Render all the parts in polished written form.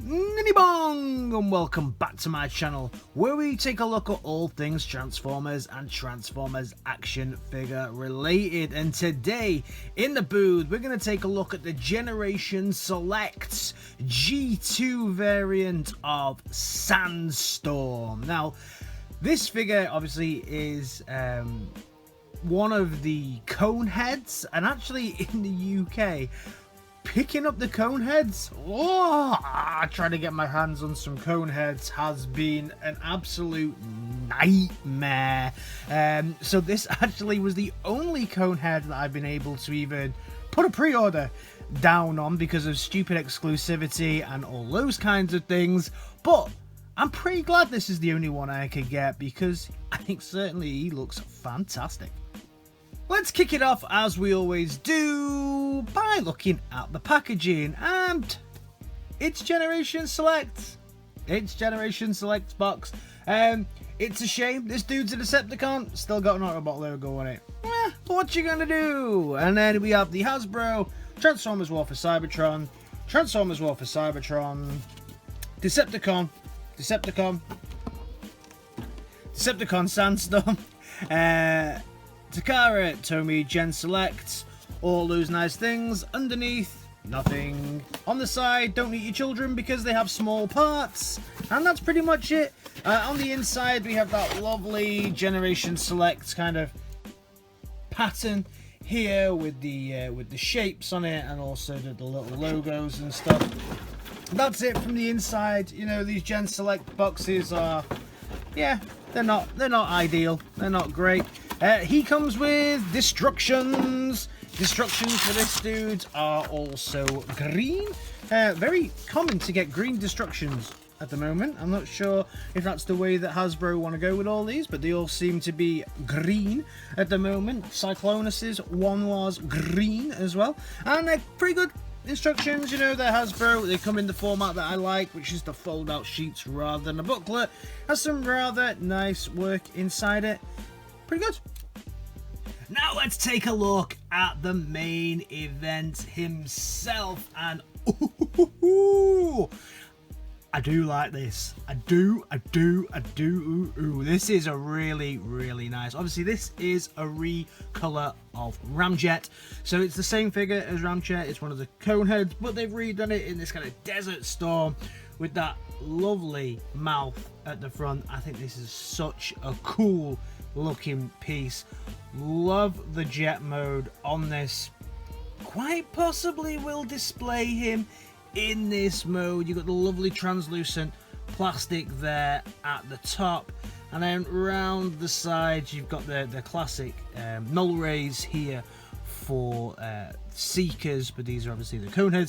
Bong, and welcome back to my channel where we take a look at all things Transformers and Transformers action figure related. And today in the booth we're going to take a look at the Generation Selects G2 variant of Sandstorm. Now this figure obviously is one of the cone heads, and actually in the UK picking up the cone heads, trying to get my hands on some cone heads has been an absolute nightmare. So this actually was the only cone head that I've been able to even put a pre-order down on because of stupid exclusivity and all those kinds of things. But I'm pretty glad this is the only one I could get because I think certainly he looks fantastic. Let's kick it off as we always do by looking at the packaging, and it's Generation Select. It's Generation Select box. It's a shame this dude's a Decepticon, still got an Autobot logo on it. What you gonna do? And then we have the Hasbro Transformers War for Cybertron, Transformers War for Cybertron, Decepticon Sandstorm, Takara, Tomy, Gen Select, all those nice things. Underneath, nothing. On the side, don't eat your children because they have small parts. And that's pretty much it. On the inside, we have that lovely Generation Select kind of pattern here with the shapes on it, and also the little logos and stuff. That's it from the inside. You know, these Gen Select boxes are, yeah, they're not ideal. They're not great. He comes with Destructions. Destructions for this dude are also green. Very common to get green Destructions at the moment. I'm not sure if that's the way that Hasbro want to go with all these, but they all seem to be green at the moment. Cyclonus's one was green as well. And they're pretty good instructions. You know, they're Hasbro. They come in the format that I like, which is the fold out sheets rather than a booklet. Has some rather nice work inside it. Pretty good. Now let's take a look at the main event himself, and I do like this. I do. This is a really nice. Obviously, this is a recolor of Ramjet, so it's the same figure as Ramjet. It's one of the cone heads, but they've redone it in this kind of Desert Storm with that lovely mouth at the front. I think this is such a cool looking piece. Love the jet mode on this. Quite possibly will display him in this mode. You've got the lovely translucent plastic there at the top, and then round the sides you've got the classic null rays here for Seekers, but these are obviously the Conehead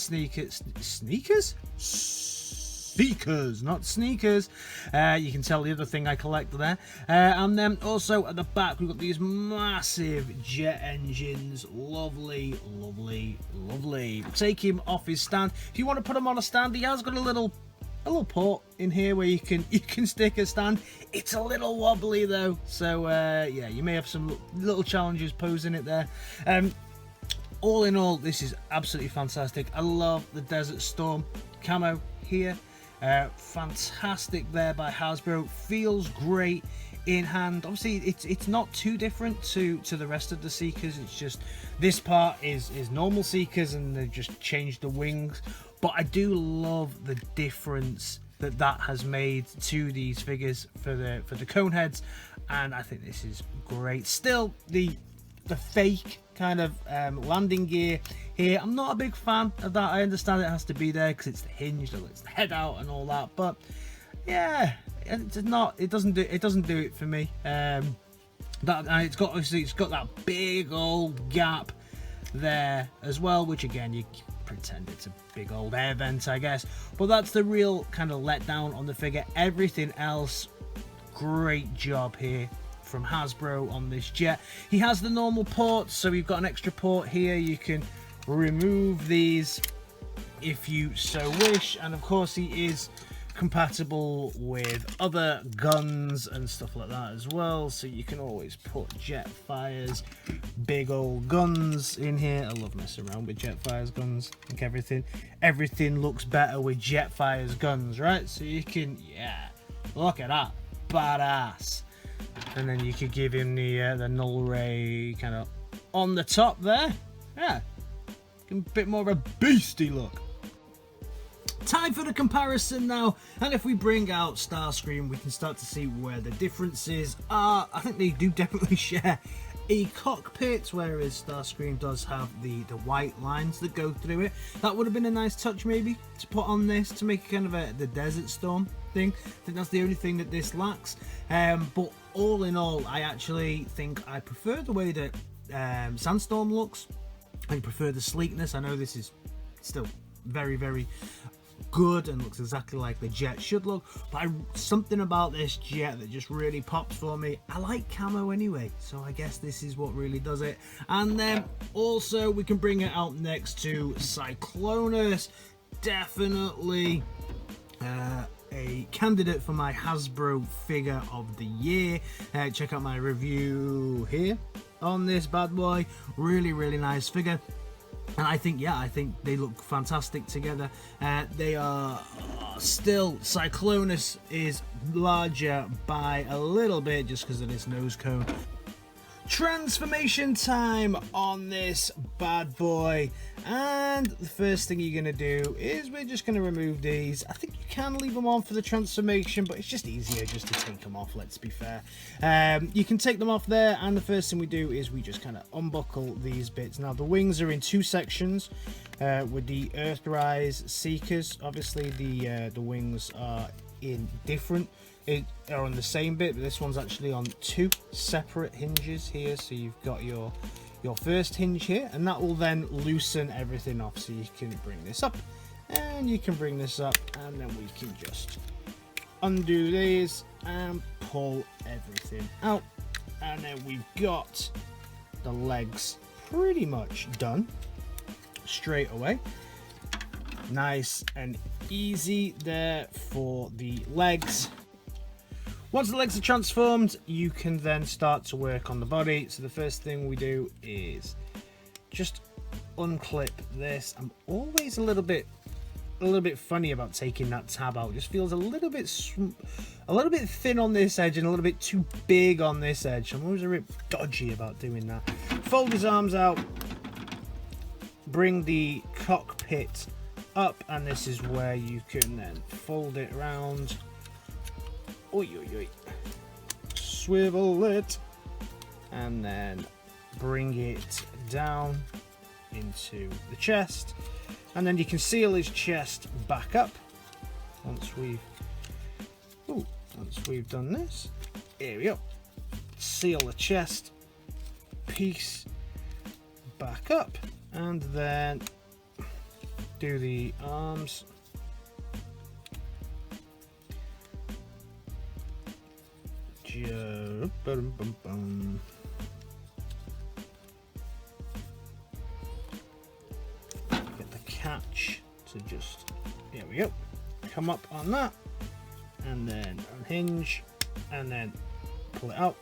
Seekers, not sneakers. You can tell the other thing I collect there. And then also at the back we've got these massive jet engines. Lovely. Take him off his stand. If you want to put him on a stand, he has got a little port in here where you can stick a stand. It's a little wobbly though, so yeah, you may have some little challenges posing it there. All in all, this is absolutely fantastic. I love the Desert Storm camo here. Fantastic there by Hasbro. Feels great in hand. Obviously it's not too different to the rest of the Seekers. It's just this part is normal Seekers and they've just changed the wings, but I do love the difference that has made to these figures for the cone heads, and I think this is great. Still the fake kind of landing gear here, I'm not a big fan of that. I understand it has to be there because it's the hinge that lets the head out and all that, but yeah, it doesn't do it for me. And it's got that big old gap there as well, which again you pretend it's a big old air vent, I guess, but that's the real kind of letdown on the figure. Everything else, great job here from Hasbro on this jet. He has the normal ports, so we've got an extra port here. You can remove these if you so wish, and of course he is compatible with other guns and stuff like that as well, so you can always put Jetfire's big old guns in here. I love messing around with Jetfire's guns. I think everything looks better with Jetfire's guns, right? So you can, yeah, look at that, badass. And then you could give him the null ray kind of on the top there. Yeah, a bit more of a beastie look. Time for the comparison now, and if we bring out Starscream, we can start to see where the differences are. I think they do definitely share a cockpit, whereas Starscream does have the white lines that go through it. That would have been a nice touch maybe to put on this to make kind of the Desert Storm thing. I think that's the only thing that this lacks. But all in all, I actually think I prefer the way that Sandstorm looks. I prefer the sleekness. I know this is still very, very good and looks exactly like the jet should look, but something about this jet that just really pops for me. I like camo anyway, so I guess this is what really does it. And then also we can bring it out next to Cyclonus. Definitely a candidate for my Hasbro figure of the year. Check out my review here on this bad boy. Really, really nice figure. And I think, yeah, I think they look fantastic together. They are still, Cyclonus is larger by a little bit just because of this nose cone. Transformation time on this bad boy, and the first thing you're going to do is we're just going to remove these. I think you can leave them on for the transformation, but it's just easier just to take them off, let's be fair. You can take them off there, and the first thing we do is we just kind of unbuckle these bits. Now the wings are in two sections with the Earthrise Seekers. Obviously the wings are in different, are on the same bit, but this one's actually on two separate hinges here. So you've got your first hinge here, and that will then loosen everything off. So you can bring this up, and you can bring this up, and then we can just undo these and pull everything out. And then we've got the legs pretty much done straight away. Nice and easy there for the legs. Once the legs are transformed, you can then start to work on the body. So the first thing we do is just unclip this. I'm always a little bit funny about taking that tab out. It just feels a little bit thin on this edge and a little bit too big on this edge. I'm always a bit dodgy about doing that. Fold his arms out, bring the cockpit up, and this is where you can then fold it around. Oi, oi, oi. Swivel it, and then bring it down into the chest, and then you can seal his chest back up once we've done this. Here we go. Seal the chest piece back up, and then do the arms. Get the catch to just, there we go, come up on that, and then unhinge, and then pull it out.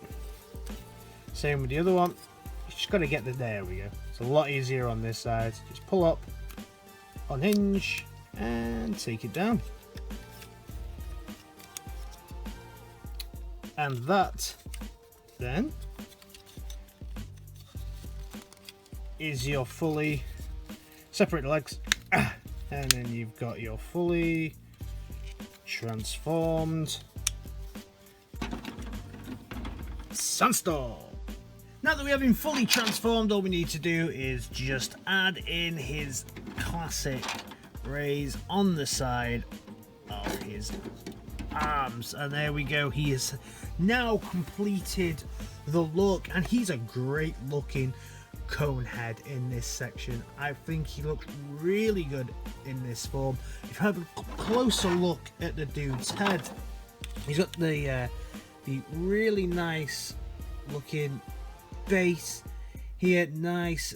Same with the other one. You just got to get there we go. It's a lot easier on this side. Just pull up, unhinge, and take it down. And that then is your fully separate legs, and then you've got your fully transformed Sandstorm. Now that we have him fully transformed, all we need to do is just add in his classic rays on the side of his arms, and there we go. He is now completed the look, and he's a great looking cone head in this section. I think he looks really good in this form. If you have a closer look at the dude's head, he's got the really nice looking base here, nice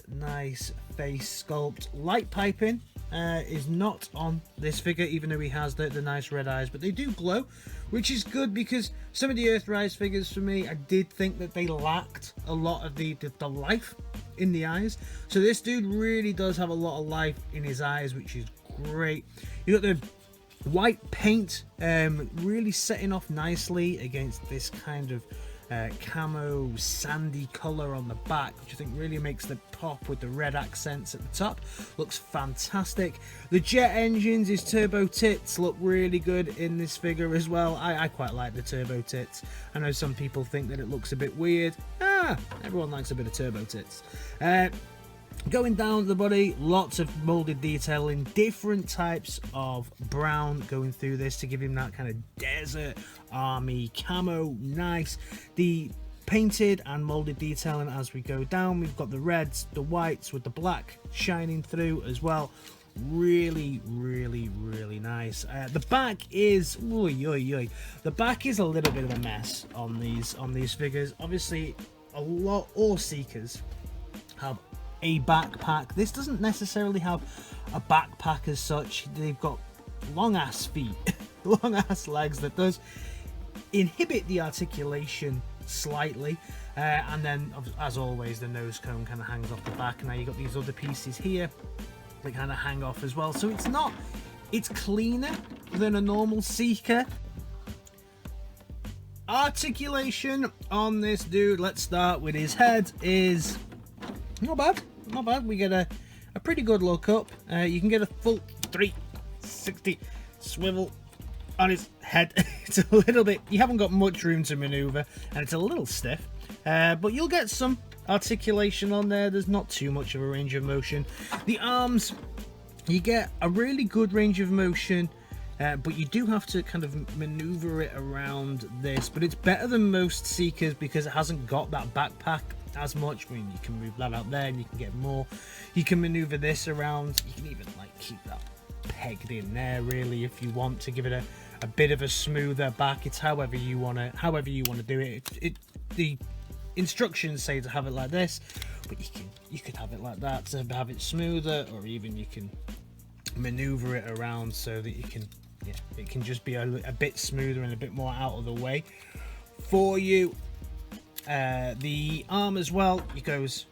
face sculpt. Light piping is not on this figure, even though he has the nice red eyes, but they do glow, which is good because some of the Earthrise figures for me, I did think that they lacked a lot of the life in the eyes. So this dude really does have a lot of life in his eyes, which is great. You got the white paint really setting off nicely against this kind of camo sandy color on the back, which I think really makes the pop with the red accents at the top. Looks fantastic. The jet engines, his turbo tits, look really good in this figure as well. I quite like the turbo tits. I know some people think that it looks a bit weird. Everyone likes a bit of turbo tits. Going down the body, lots of molded detailing, different types of brown going through this to give him that kind of desert army camo. Nice. The painted and molded detailing as we go down. We've got the reds, the whites with the black shining through as well. Really nice. The back is the back is a little bit of a mess on these figures. Obviously, all Seekers have a backpack. This doesn't necessarily have a backpack as such. They've got long ass feet, long ass legs that does inhibit the articulation slightly, and then as always the nose cone kind of hangs off the back. Now you got these other pieces here that kind of hang off as well, so it's cleaner than a normal Seeker. Articulation on this dude, let's start with his head, is not bad. We get a pretty good look up. You can get a full 360 swivel on his head. It's a little bit, you haven't got much room to maneuver, and it's a little stiff, but you'll get some articulation on there. There's not too much of a range of motion. The arms, you get a really good range of motion, but you do have to kind of maneuver it around this, but it's better than most Seekers because it hasn't got that backpack as much. I mean, you can move that out there and you can get more. You can maneuver this around. You can even like keep that pegged in there really if you want to give it a bit of a smoother back. It's however you want to do it. The instructions say to have it like this, but you could have it like that to have it smoother, or even you can maneuver it around so that you can, it can just be a bit smoother and a bit more out of the way for you. The arm as well, it goes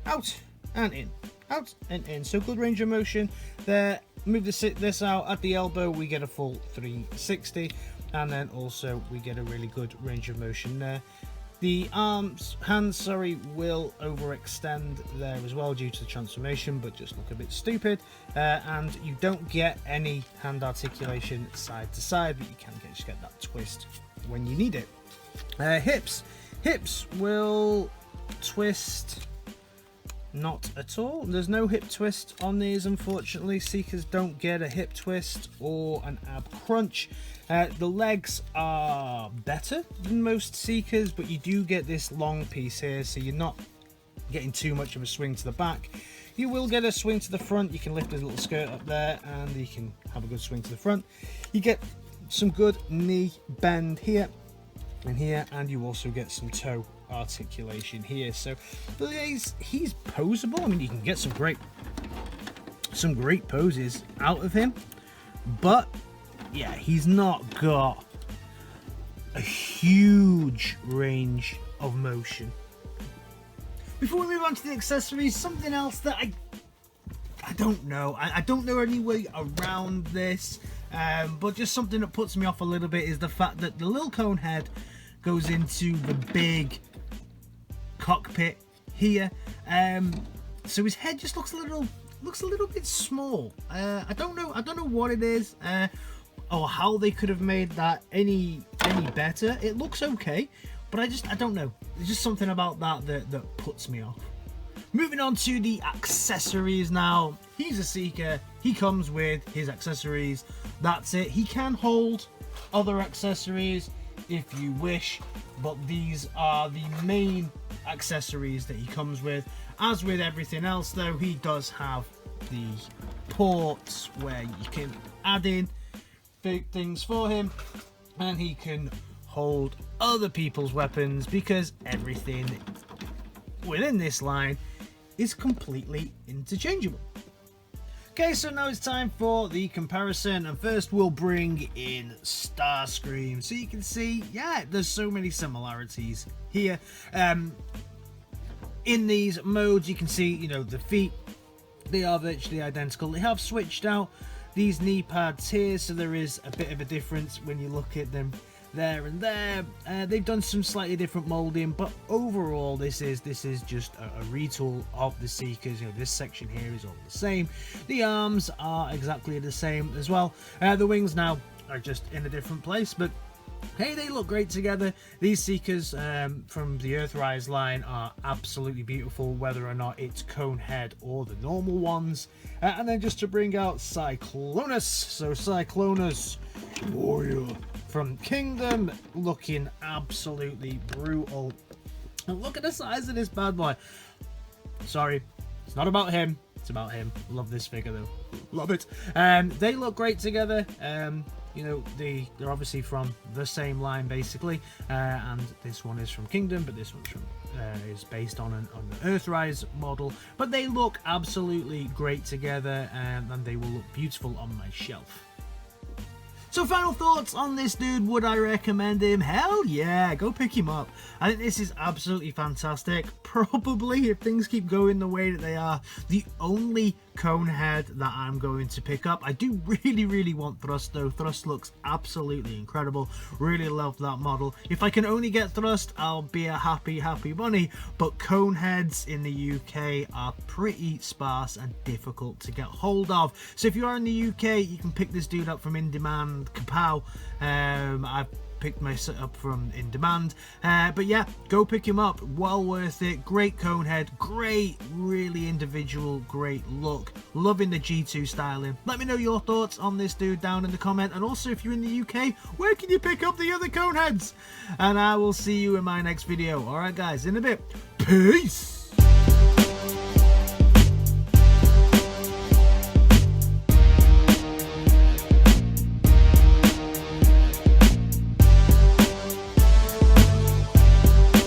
out and in, out and in, so good range of motion there. Move this out at the elbow, we get a full 360, and then also we get a really good range of motion there. The hands will overextend there as well due to the transformation, but just look a bit stupid, and you don't get any hand articulation side to side, but you can just get that twist when you need it. Hips will twist not at all. There's no hip twist on these, unfortunately. Seekers don't get a hip twist or an ab crunch. The legs are better than most Seekers, but you do get this long piece here, so you're not getting too much of a swing to the back. You will get a swing to the front. You can lift his little skirt up there and you can have a good swing to the front. You get some good knee bend here and here, and you also get some toe articulation here. So he's poseable. I mean, you can get some great poses out of him, but yeah, he's not got a huge range of motion. Before we move on to the accessories, something else that I don't know. I don't know any way around this, but just something that puts me off a little bit is the fact that the little cone head goes into the big cockpit here, so his head just looks a little bit small. I don't know what it is, or how they could have made that any better. It looks okay, but I don't know. There's just something about that puts me off. Moving on to the accessories now. He's a Seeker. He comes with his accessories. That's it. He can hold other accessories if you wish, but these are the main accessories that he comes with. As with everything else though, he does have the ports where you can add in big things for him, and he can hold other people's weapons, because everything within this line is completely interchangeable. Okay, so now it's time for the comparison, and first we'll bring in Starscream. So you can see, yeah, there's so many similarities here. In these modes, you can see, you know, the feet, they are virtually identical. They have switched out these knee pads here, so there is a bit of a difference when you look at them there and there. They've done some slightly different molding, but overall this is just a retool of the Seekers. You know, this section here is all the same. The arms are exactly the same as well. The wings now are just in a different place, but hey, they look great together. These Seekers from the Earthrise line are absolutely beautiful, whether or not it's Conehead or the normal ones. And then just to bring out Cyclonus, so Cyclonus warrior from Kingdom, looking absolutely brutal. And look at the size of this bad boy. Sorry, it's not about him, it's about him. Love this figure though, love it. They look great together. You know, they're obviously from the same line basically, and this one is from Kingdom, but this one's from is based on an Earthrise model. But they look absolutely great together, and they will look beautiful on my shelf. So final thoughts on this dude, would I recommend him? Hell yeah, go pick him up. I think this is absolutely fantastic. Probably, if things keep going the way that they are, the only Conehead that I'm going to pick up. I do really want Thrust though. Thrust looks absolutely incredible. Really love that model. If I can only get Thrust, I'll be a happy bunny, but Coneheads in the UK are pretty sparse and difficult to get hold of. So if you are in the UK, you can pick this dude up from In Demand. Kapow. I've picked my setup from In Demand, but yeah, go pick him up. Well worth it. Great Conehead, great, really individual, great look. Loving the G2 styling. Let me know your thoughts on this dude down in the comment, and also if you're in the UK, where can you pick up the other Coneheads? And I will see you in my next video. Alright guys, in a bit. Peace.